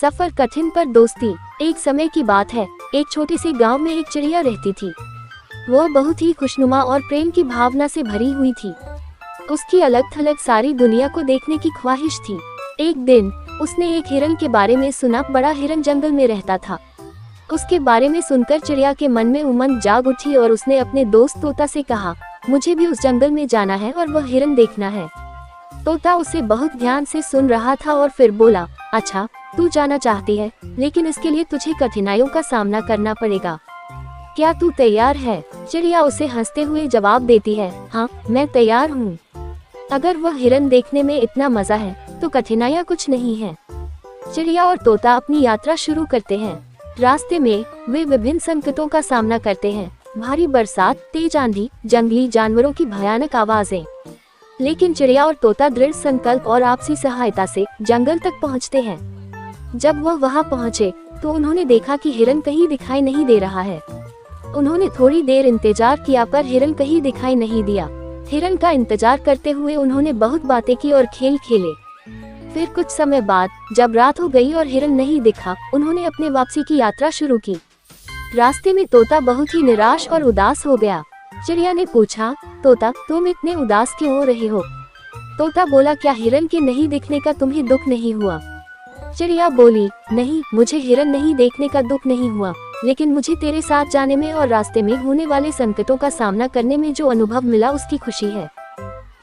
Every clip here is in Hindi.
सफर कठिन पर दोस्ती। एक समय की बात है, एक छोटे से गांव में एक चिड़िया रहती थी। वह बहुत ही खुशनुमा और प्रेम की भावना से भरी हुई थी। उसकी अलग थलग सारी दुनिया को देखने की ख्वाहिश थी। एक दिन उसने एक हिरन के बारे में सुना। बड़ा हिरन जंगल में रहता था। उसके बारे में सुनकर चिड़िया के मन में उमंग जाग उठी और उसने अपने दोस्त तोता से कहा, मुझे भी उस जंगल में जाना है और वह हिरन देखना है। तोता उसे बहुत ध्यान से सुन रहा था और फिर बोला, अच्छा, तू जाना चाहती है, लेकिन इसके लिए तुझे कठिनाइयों का सामना करना पड़ेगा। क्या तू तैयार है? चिड़िया उसे हंसते हुए जवाब देती है, हाँ, मैं तैयार हूँ। अगर वह हिरन देखने में इतना मजा है तो कठिनाइयाँ कुछ नहीं है। चिड़िया और तोता अपनी यात्रा शुरू करते हैं। रास्ते में वे विभिन्न संकटों का सामना करते हैं। भारी बरसात, तेज आंधी, जंगली जानवरों की भयानक आवाजें। लेकिन चिड़िया और तोता दृढ़ संकल्प और आपसी सहायता से जंगल तक पहुंचते हैं। जब वह वहां पहुंचे तो उन्होंने देखा कि हिरन कहीं दिखाई नहीं दे रहा है। उन्होंने थोड़ी देर इंतजार किया पर हिरन कहीं दिखाई नहीं दिया। हिरन का इंतजार करते हुए उन्होंने बहुत बातें की और खेल खेले। फिर कुछ समय बाद जब रात हो गई और हिरन नहीं दिखा, उन्होंने अपने वापसी की यात्रा शुरू की। रास्ते में तोता बहुत ही निराश और उदास हो गया। चिड़िया ने पूछा, तोता, तुम इतने उदास क्यों हो रहे हो? तोता बोला, क्या हिरन के नहीं दिखने का तुम्हें दुख नहीं हुआ? चिड़िया बोली, नहीं, मुझे हिरन नहीं देखने का दुख नहीं हुआ, लेकिन मुझे तेरे साथ जाने में और रास्ते में होने वाले संकटों का सामना करने में जो अनुभव मिला उसकी खुशी है।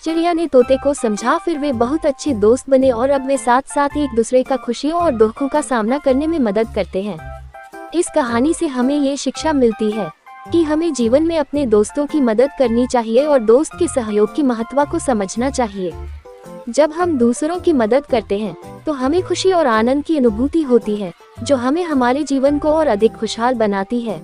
चिड़िया ने तोते को समझा। फिर वे बहुत अच्छे दोस्त बने और अब वे साथ साथ एक दूसरे का खुशियों और दुखों का सामना करने में मदद करते हैं। इस कहानी से हमें ये शिक्षा मिलती है कि हमें जीवन में अपने दोस्तों की मदद करनी चाहिए और दोस्त के सहयोग की महत्व को समझना चाहिए। जब हम दूसरों की मदद करते हैं तो हमें खुशी और आनंद की अनुभूति होती है, जो हमें हमारे जीवन को और अधिक खुशहाल बनाती है।